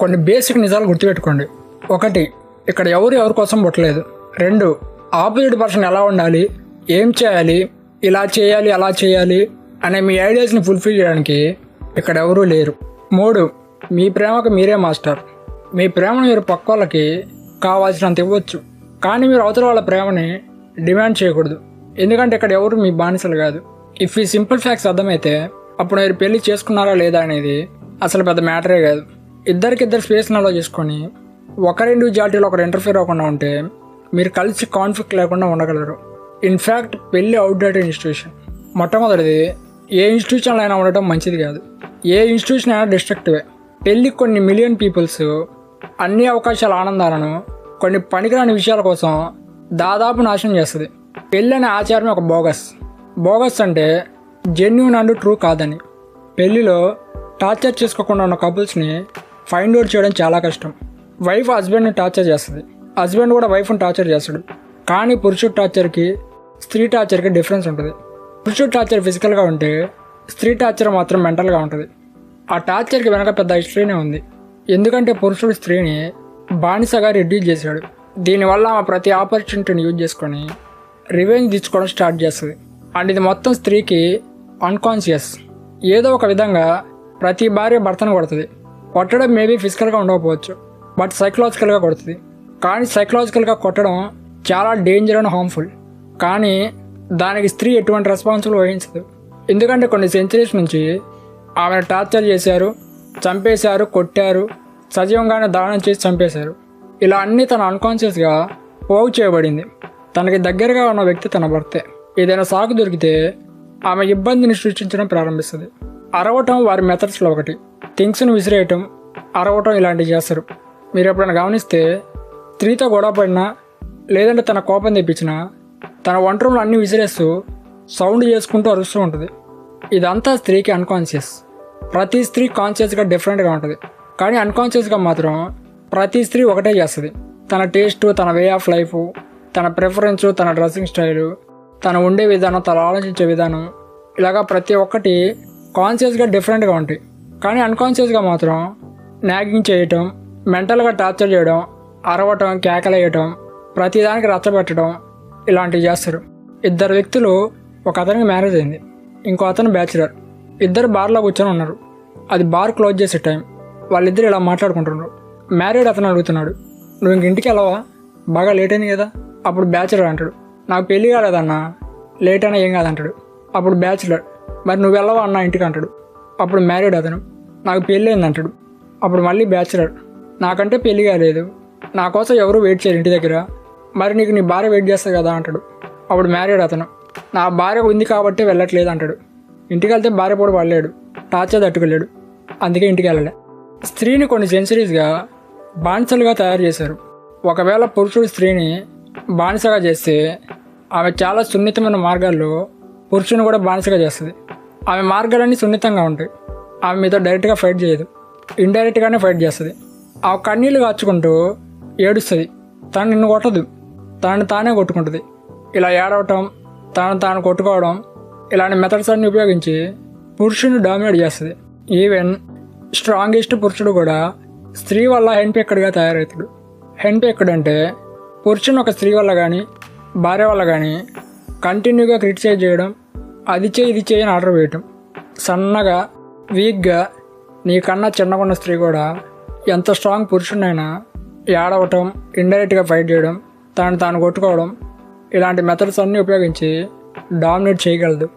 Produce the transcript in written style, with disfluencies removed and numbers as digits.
కొన్ని బేసిక్ నిజాలు గుర్తుపెట్టుకోండి. 1, ఇక్కడ ఎవరి కోసం పుట్టలేదు. 2, ఆపోజిట్ పర్సన్ ఎలా ఉండాలి, ఏం చేయాలి, ఇలా చేయాలి అలా చేయాలి అనే మీ ఐడియాస్ని ఫుల్ఫిల్ చేయడానికి ఇక్కడ ఎవరూ లేరు. 3, మీ ప్రేమకు మీరే మాస్టర్. మీ ప్రేమను మీరు పక్క వాళ్ళకి కావాల్సినంత ఇవ్వచ్చు, కానీ మీరు అవతల వాళ్ళ ప్రేమని డిమాండ్ చేయకూడదు. ఎందుకంటే ఇక్కడ ఎవరు మీ బానిసలు కాదు. ఇఫ్ ఈ సింపుల్ ఫ్యాక్ట్స్ అర్థమైతే అప్పుడు మీరు పెళ్లి చేసుకున్నారా లేదా అనేది అసలు పెద్ద మ్యాటరే కాదు. ఇద్దరికిద్దరు స్పేస్ అలో చేసుకొని ఒకరి ఇండివిజువాలిటీలో ఒకరు ఇంటర్ఫియర్ అవ్వకుండా ఉంటే మీరు కలిసి కాన్ఫ్లిక్ట్ లేకుండా ఉండగలరు. ఇన్ఫ్యాక్ట్ పెళ్లి అవుట్డేటెడ్ ఇన్స్టిట్యూషన్. మొట్టమొదటిది, ఏ ఇన్స్టిట్యూషన్లో అయినా ఉండటం మంచిది కాదు. ఏ ఇన్స్టిట్యూషన్ అయినా డిస్ట్రక్టివే. పెళ్లి కొన్ని మిలియన్ పీపుల్స్ అన్ని అవకాశాల ఆనందాలను కొన్ని పనికిరాని విషయాల కోసం దాదాపు నాశనం చేస్తుంది. పెళ్ళి అనే ఆచారమే ఒక బోగస్ అంటే జెన్యూన్ అండ్ ట్రూ కాదని. పెళ్లిలో టార్చర్ చేసుకోకుండా ఉన్న కపుల్స్ని ఫైండ్ అవుట్ చేయడం చాలా కష్టం. వైఫ్ హస్బెండ్ని టార్చర్ చేస్తుంది, హస్బెండ్ కూడా వైఫ్ని టార్చర్ చేస్తాడు. కానీ పురుషుడు టార్చర్కి స్త్రీ టార్చర్కి డిఫరెన్స్ ఉంటుంది. పురుషుడు టార్చర్ ఫిజికల్గా ఉంటే స్త్రీ టార్చర్ మాత్రం మెంటల్గా ఉంటుంది. ఆ టార్చర్కి వెనక పెద్ద హిస్టరీనే ఉంది. ఎందుకంటే పురుషుడు స్త్రీని బానిసగా రెడ్యూస్ చేశాడు. దీనివల్ల ఆమె ప్రతి ఆపర్చునిటీని యూజ్ చేసుకొని రివెంజ్ తీసుకోవడం స్టార్ట్ చేస్తుంది. అండ్ ఇది మొత్తం స్త్రీకి అన్కాన్షియస్. ఏదో ఒక విధంగా ప్రతి భార్య భర్తను కొడుతుంది. కొట్టడం మేబీ ఫిజికల్గా ఉండకపోవచ్చు, బట్ సైకలాజికల్గా కొడుతుంది. కానీ సైకలాజికల్గా కొట్టడం చాలా డేంజర్ అండ్ హార్మ్ఫుల్. కానీ దానికి స్త్రీ ఎటువంటి రెస్పాన్సిబుల్ వహించదు. ఎందుకంటే కొన్ని సెంచరీస్ నుంచి ఆమెను టార్చర్ చేశారు, చంపేశారు, కొట్టారు, సజీవంగానే దానం చేసి చంపేశారు. ఇలా అన్నీ తన అన్కాన్షియస్గా పోగు చేయబడింది. తనకి దగ్గరగా ఉన్న వ్యక్తి తన భర్తే. ఏదైనా సాకు దొరికితే ఆమె ఇబ్బందిని సృష్టించడం ప్రారంభిస్తుంది. అరవటం వారి మెథడ్స్లో ఒకటి. థింగ్స్ని విసిరేయటం, అరవటం ఇలాంటివి చేస్తారు. మీరు ఎప్పుడైనా గమనిస్తే స్త్రీతో గొడవ పడినా లేదంటే తన కోపం తెప్పించినా తన వంట రూమ్లో అన్నీ విసిరేస్తూ సౌండ్ చేసుకుంటూ అరుస్తూ ఉంటుంది. ఇదంతా స్త్రీకి అన్కాన్షియస్. ప్రతి స్త్రీ కాన్షియస్గా డిఫరెంట్గా ఉంటుంది, కానీ అన్కాన్షియస్గా మాత్రం ప్రతి స్త్రీ ఒకటే చేస్తుంది. తన టేస్ట్, తన వే ఆఫ్ లైఫ్, తన ప్రిఫరెన్స్, తన డ్రెస్సింగ్ స్టైలు, తను ఉండే విధానం, తను ఆలోచించే విధానం, ఇలాగా ప్రతి ఒక్కటి కాన్షియస్గా డిఫరెంట్గా ఉంటాయి. కానీ అన్కాన్షియస్గా మాత్రం నాగింగ్ చేయటం, మెంటల్గా టార్చర్ చేయడం, అరవటం, కేకలేయటం, ప్రతిదానికి రచ్చబెట్టడం ఇలాంటివి చేస్తారు. 2 వ్యక్తులు, ఒక అతనికి మ్యారేజ్ అయింది, ఇంకో అతను బ్యాచులర్. ఇద్దరు బార్లో కూర్చొని ఉన్నారు. అది బార్ క్లోజ్ చేసే టైం. వాళ్ళిద్దరు ఇలా మాట్లాడుకుంటున్నారు. మ్యారీడ్ అతను అడుగుతున్నాడు, నువ్వు ఇంక ఇంటికి వెళ్ళవా, బాగా లేట్ అయింది కదా. అప్పుడు బ్యాచులర్ అంటాడు, నాకు పెళ్ళి కాలేదన్నా, లేట్ అయినా ఏం కాదంటాడు. అప్పుడు బ్యాచులర్, మరి నువ్వు వెళ్ళవా అన్న ఇంటికి అంటాడు. అప్పుడు మ్యారీడ్ అతను, నాకు పెళ్ళి అయింది అంటాడు. అప్పుడు మళ్ళీ బ్యాచులర్, నాకంటే పెళ్ళి కాలేదు, నా కోసం ఎవరు వెయిట్ చేయరు ఇంటి దగ్గర, మరి నీకు నీ భార్య వెయిట్ చేస్తుంది కదా అంటాడు. అప్పుడు మ్యారీడ్ అతను, నా భార్య ఉంది కాబట్టి వెళ్ళట్లేదు అంటాడు. ఇంటికి వెళ్తే భార్య కూడా పడలేడు, టార్చర్ తట్టుకోలేడు, అందుకే ఇంటికి వెళ్ళలే. స్త్రీని కొన్ని సెంచరీస్గా బానిసలుగా తయారు చేశారు. ఒకవేళ పురుషుడు స్త్రీని బానిసగా చేస్తే ఆమె చాలా సున్నితమైన మార్గాల్లో పురుషుని కూడా బానిసగా చేస్తుంది. ఆమె మార్గాలన్నీ సున్నితంగా ఉంటాయి. ఆమె మీతో డైరెక్ట్గా ఫైట్ చేయదు, ఇండైరెక్ట్గానే ఫైట్ చేస్తుంది. ఆ కన్నీళ్ళు కాచుకుంటూ ఏడుస్తుంది. తను నిన్ను కొట్టదు, తనని తానే కొట్టుకుంటుంది. ఇలా ఏడవటం, తనను తాను కొట్టుకోవడం, ఇలాంటి మెథడ్స్ అన్ని ఉపయోగించి పురుషుని డామినేట్ చేస్తుంది. ఈవెన్ స్ట్రాంగెస్ట్ పురుషుడు కూడా స్త్రీ వల్ల హెన్పెక్కడ్గా తయారవుతాడు. హెన్పెక్కడ్ అంటే పురుషుని ఒక స్త్రీ వల్ల కానీ భార్య వల్ల కానీ కంటిన్యూగా క్రిటిసైజ్ చేయడం, అది చేయి ఇది చేయని ఆర్డర్ వేయటం. సన్నగా, వీక్గా, నీకన్నా చిన్నగున్న స్త్రీ కూడా ఎంత స్ట్రాంగ్ పురుషుడినైనా ఏడవటం, ఇండైరెక్ట్గా ఫైట్ చేయడం, తనని తాను కొట్టుకోవడం, ఇలాంటి మెథడ్స్ అన్నీ ఉపయోగించి డామినేట్ చేయగలదు.